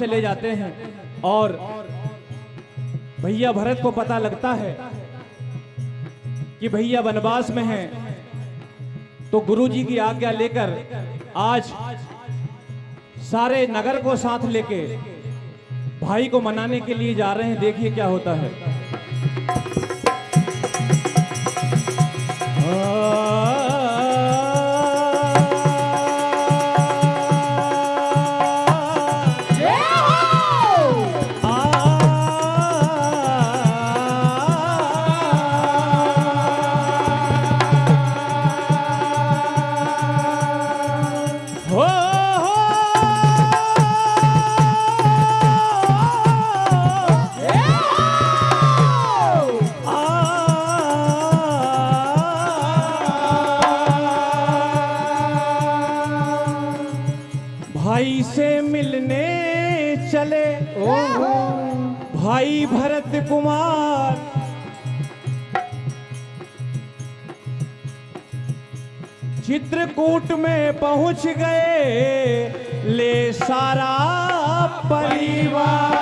चले जाते हैं और भैया भरत को पता लगता है कि भैया वनवास में हैं, तो गुरुजी की आज्ञा लेकर आज सारे नगर को साथ लेके भाई को मनाने के लिए जा रहे हैं। देखिए क्या होता है। भाई से मिलने चले भाई भरत कुमार, चित्रकूट में पहुंच गए ले सारा परिवार।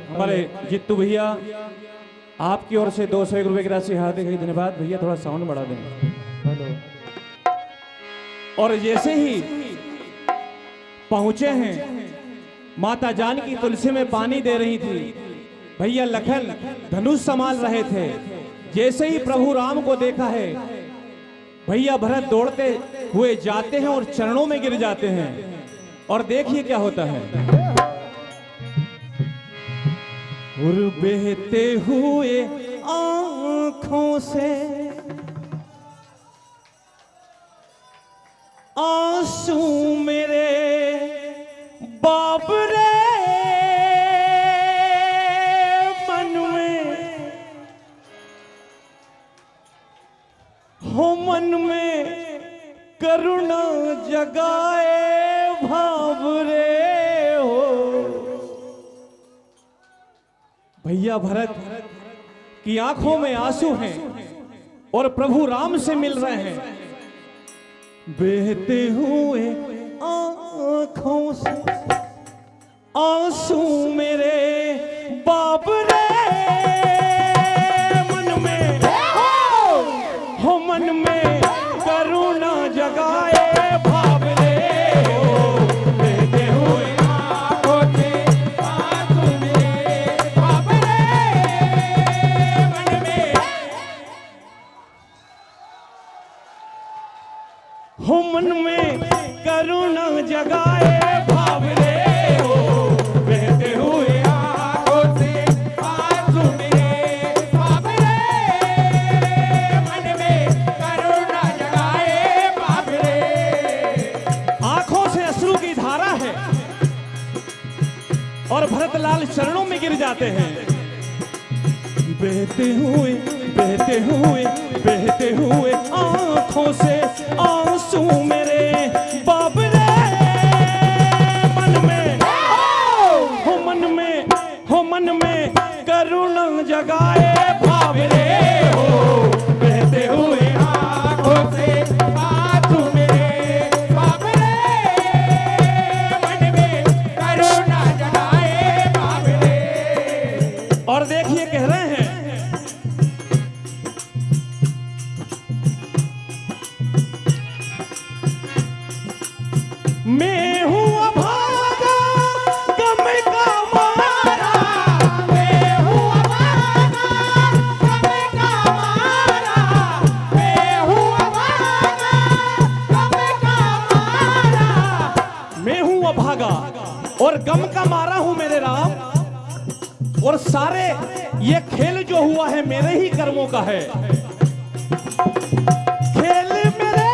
हमारे जित्तू भैया आपकी ओर से 201 रुपए की राशि हार्दिक धन्यवाद। भैया थोड़ा साउंड बढ़ा दें। हेलो। और जैसे ही पहुंचे हैं, माता जानकी तुलसी में पानी दे रही थी, भैया लखन धनुष संभाल रहे थे। जैसे ही प्रभु राम को देखा है, भैया भरत दौड़ते हुए जाते हैं और चरणों में गिर जाते हैं। और देखिए क्या होता है। और बहते हुए आंखों से आंसू मेरे बाप रे मन में हो, मन में करुणा जगाए भाव रे हो। भैया भरत की आंखों में आंसू हैं और प्रभु राम से मिल रहे हैं। बहते हुए आंखों से आंसू मेरे बाप रे मन में हो, मन में करुणा जगाए भाव रे हो। बहते हुए आंखों से आंसू मेरे बाप रे मन में हो, मन में करुणा जगाए भाव रे हो। बहते हुए आंखों से आंसू मेरे बाप रे मन में करुणा जगाए भाव रे। आंखों से अश्रु की धारा है और भरतलाल चरणों में गिर जाते हैं। बहते हुए बहते हुए बहते हुए आंखों से आंसू मेरे बाप रे मन में हो, मन में हो, मन में करुणा जगाए भाव रे हो। बहते हुए आंखों से आंसू मेरे बाप रे मन में करुणा जगाए भाव रे। और देखिए कह रहे हैं, मैं हूँ अभागा गम का मारा, मैं हूँ अभागा गम का मारा, मैं हूँ अभागा गम का मारा। मैं हूँ अभागा और गम का मारा हूँ मेरे राम, और सारे ये खेल जो हुआ है मेरे ही कर्मों का है। खेल मेरे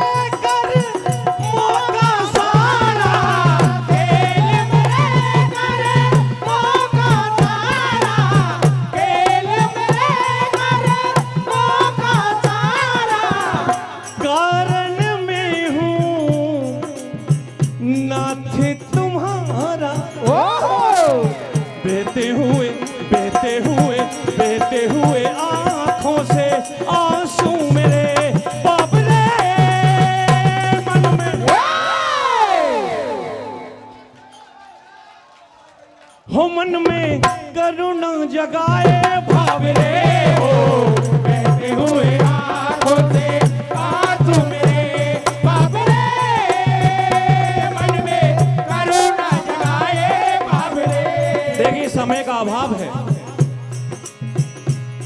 कर्मों का सारा, खेल मेरे कर्मों का सारा, खेल मेरे कर्मों का सारा। कारण मैं हूँ नाथ तुम्हारा ओहो बहते हुए बहते हुए बहते हुए आंखों से आंसू मेरे बाबले मन में हो मन में करुणा जगाए भावरे हो बहते हुए आंखों से आंसू मेरे बाबरे मन में करुणा जगाए बाबरे। देखिए समय का अभाव है।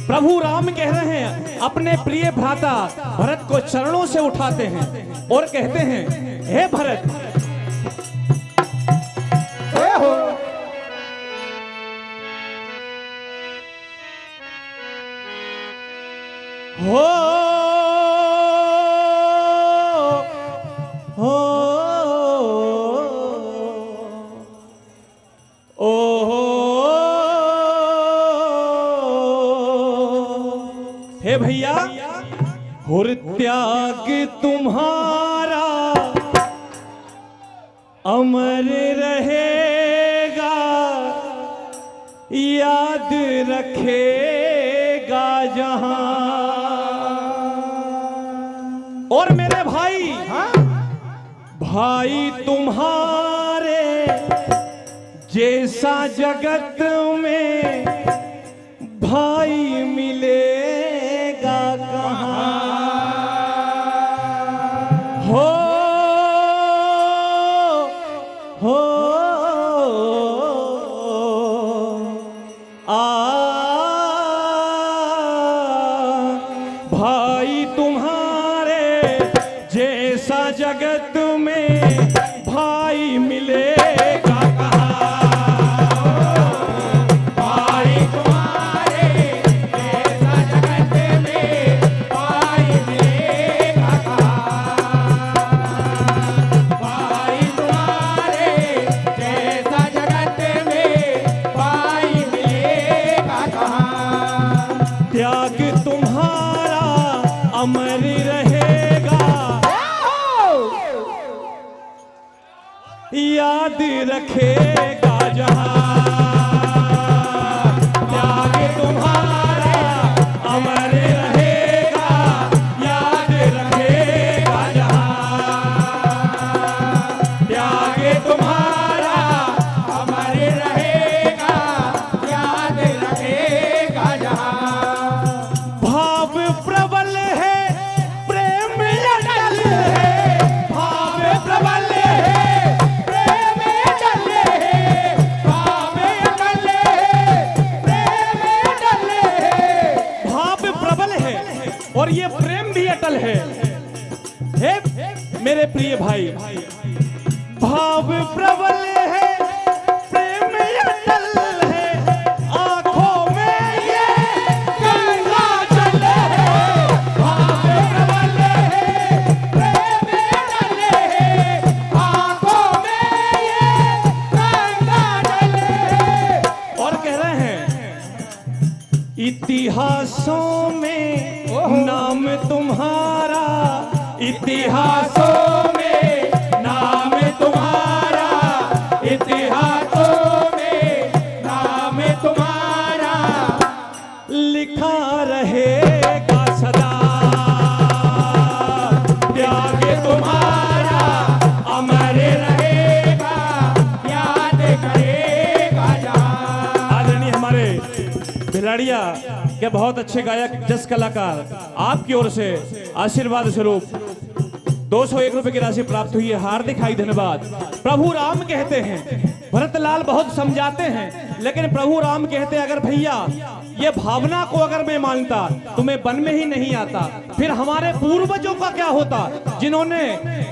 प्रभु राम कह रहे हैं अपने प्रिय भ्राता भरत को चरणों से उठाते हैं और कहते हैं हे भरत ओहो हो हो ओ हे भैया हुर त्याग तुम्हारा अमर रहेगा याद रखेगा जहां। और मेरे भाई भाई तुम्हारे जैसा जगत में भाई मिलेगा कहां। हो भाई तुम्हारे जैसा जगत में भाई मिलेगा कहां। भाई तुम्हारे जैसा जगत में भाई मिलेगा कहां। भाई तुम्हारे जैसा जगत में भाई मिलेगा कहां। त्याग तुम्हारा अमर रहेगा याद रखेगा जहां। त्याग तुम्हारा अमर रहेगा याद रखेगा जहां। त्याग तुम्हारा अमर रहेगा याद रखेगा जहां। भाव प्रबल है प्रेम अटल है। भाव प्रबल है प्रेम अटल है। भाव अटल है प्रेम अटल है। भाव प्रबल है और ये प्रेम भी अटल है। हे मेरे प्रिय भाई भाव प्रबल है प्रेम अटल है आंखों में ये गंगा जल है। भाव प्रबल है प्रेम अटल है आंखों में ये गंगा जल है। और कह रहे हैं इतिहासों में नाम तुम्हारा इतिहासों में नाम तुम्हारा इतिहासों में नाम तुम्हारा लिखा रहेगा सदा। त्याग तुम्हारा अमर रहेगा याद करेगा जहां। आदरणीय हमारे भिलाड़िया के बहुत अच्छे गायक जस कलाकार आपकी ओर से आशीर्वाद स्वरूप 201 रुपए की राशि प्राप्त हुई है। हार्दिक हाई धन्यवाद। प्रभु राम कहते हैं भरतलाल बहुत समझाते हैं लेकिन प्रभु राम कहते हैं अगर भैया ये भावना को अगर मैं मानता तो मैं वन में ही नहीं आता। फिर हमारे पूर्वजों का क्या होता जिन्होंने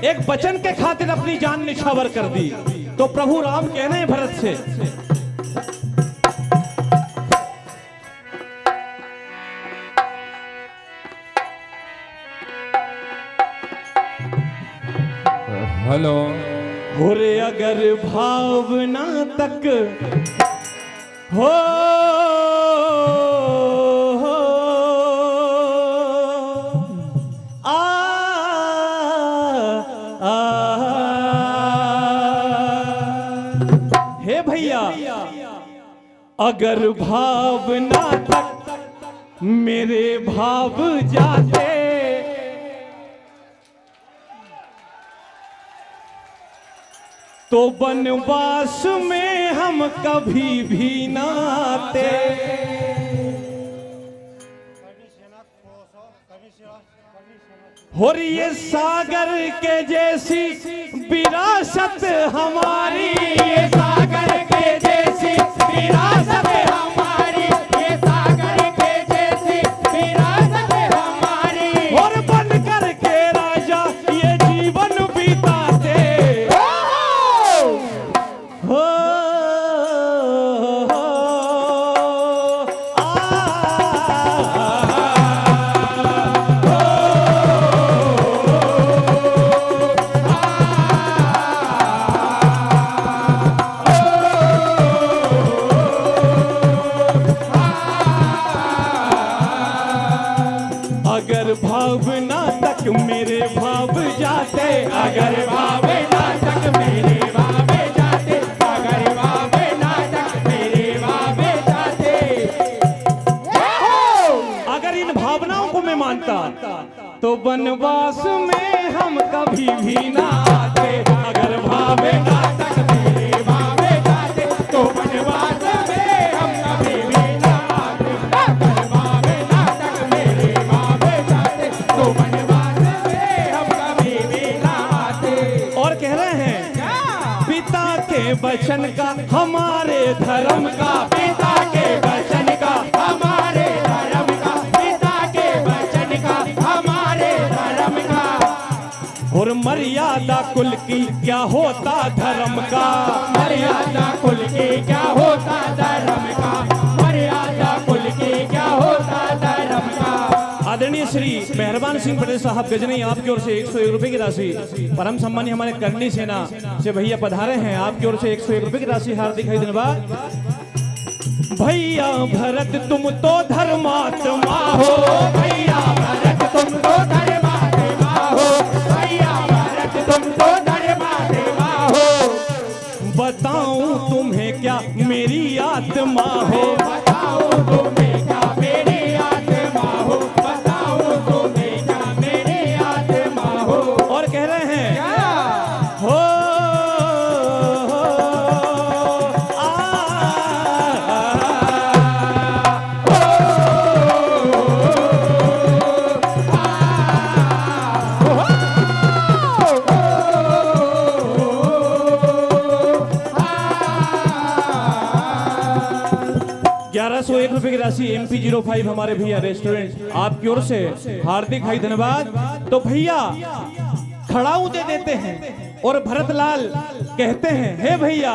एक वचन के खातिर अपनी जान निछावर कर दी। तो प्रभु राम कहने हैं भरत से हेलो होरे अगर भावना तक हो आ, आ, आ हे भैया अगर भावना तक मेरे भाव जाते तो वनवास में हम कभी भी ना आते। और ये सागर के जैसी विरासत हमारी, ये सागर के जैसी विरासत हमारी, ये सागर के जैसी विरासत हमारी। और बन कर के राजा ये जीवन बिताते हो। अगर भावना तक मेरे भाव जाते, अगर भावना तक मेरे भावे जाते, अगर भावना तक मेरे भावे जाते। अगर इन भावनाओं को मैं मानता तो वनवास में हम कभी भी ना आते। अगर भावना तक मेरे भावे जाते तो वनवास में हम कभी भी ना आते। अगर भावना तक मेरे भावे जाते तो वनवास में हम कभी भी ना आते। और कह रहे हैं पिता के वचन का हमारे धर्म का, पिता के वचन का हमारे धर्म का, पिता के वचन का हमारे धर्म का। और मर्यादा कुल की क्या होता धर्म का, मर्यादा कुल की क्या होता धर्म का, मर्यादा कुल की क्या होता धर्म का। आदरणीय श्री मेहरबान सिंह पटेल साहब गजनी आपकी ओर से 101 रुपए की राशि, परम सम्मानी हमारे करनी सेना से भैया पधारे हैं, आपकी ओर से 101 रुपए की राशि हार्दिक धन्यवाद। भैया भरत तुम तो धर्मात्मा हो, भैया भरत तुम तो धर्मात्मा हो, भैया भरत तुम तो धर्मात्मा हो। बताऊं तुम्हें क्या मेरी आत्मा हो, बताओ तुम्हें क्या मेरी आत्मा हो, बताओ तुम्हें क्या मेरी आत्मा हो। और कह रहे हैं हो ₹1101 रुपए की राशि MP05 हमारे भैया रेस्टोरेंट आपकी ओर से हार्दिक धन्यवाद। तो भैया खड़ाऊ दे देते हैं और भरतलाल कहते हैं हे भैया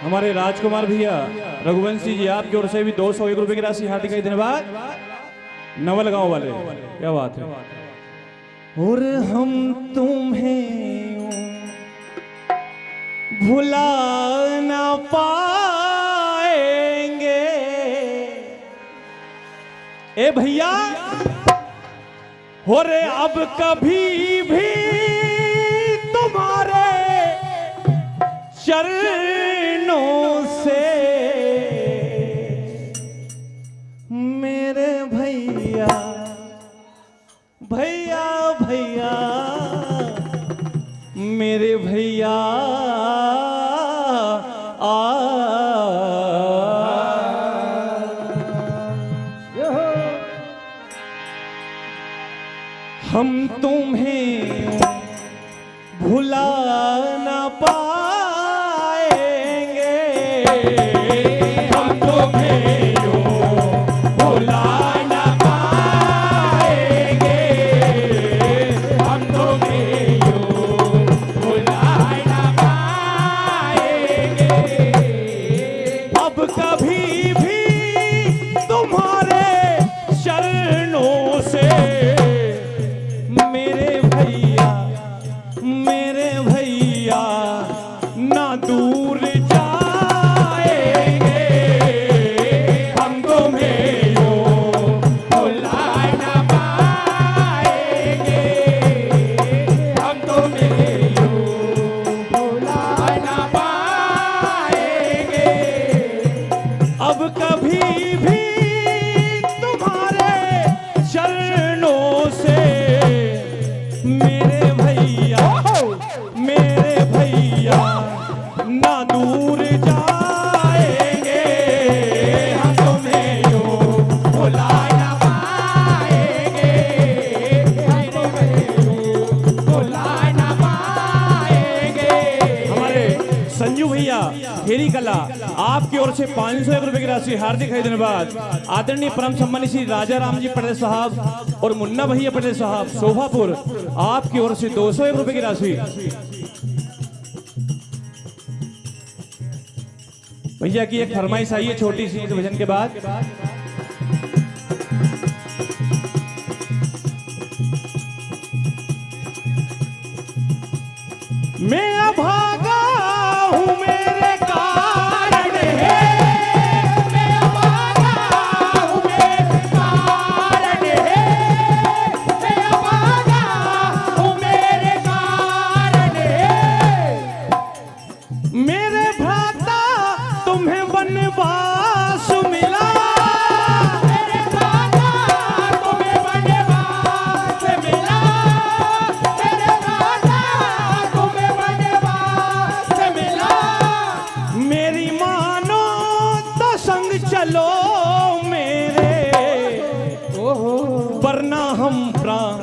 हमारे राजकुमार भैया रघुवंशी जी आपकी ओर से भी 201 रुपए की राशि हार्दिक धन्यवाद। नवल गांव वाले क्या बात है। और हम तुम्हें भुला ना पाएंगे ए भैया, हो रे अब कभी भी तुम्हारे चरणों से मेरे भैया भैया भैया मेरे भैया हम तुम्हें भुला ना पाएंगे, हम तुम्हें भुला ना पाएंगे, हम तुम्हें भुला ना पाएंगे। अब कभी भी तुम्हारे चरणों से मेरे भैया ना दूर जाएंगे, हम तुम्हें भुला ना आपकी ओर से 501 रुपए की राशि हार्दिक है धन्यवाद। आदरणीय परम सम्मानित श्री राजा राम जी पटेल साहब और मुन्ना भैया पटेल साहब शोभापुर, आपकी ओर से 201 रुपए की राशि। भैया की एक फरमाइश आई है छोटी सी इस भजन के बाद। मैं अभागा हूँ मेरे कारण है, मैं अभागा हूँ मेरे कारण है, मैं अभागा हूँ मेरे कारण है। मेरे भ्राता तुम्हें वनवास मिला, मेरे भ्राता तुम्हें वनवास मिला, मेरे भ्राता तुम्हें वनवास मिला। मेरी मानो तो संग चलो मेरे, वरना हम प्राण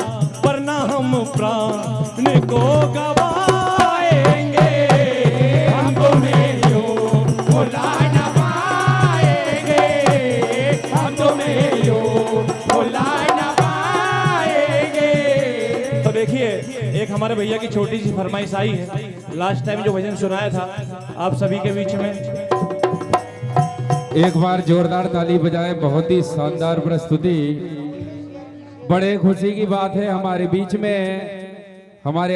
को गवाएंगे। हम तुम्हें यूं भुला न पाएंगे, हम तुम्हें यूं भुला न पाएंगे। तो देखिए एक हमारे भैया की छोटी सी फरमाइश आई है, लास्ट टाइम जो भजन सुनाया था आप सभी के बीच में। एक बार जोरदार ताली बजाए। बहुत ही शानदार प्रस्तुति। बड़े खुशी की बात है हमारे बीच में हमारे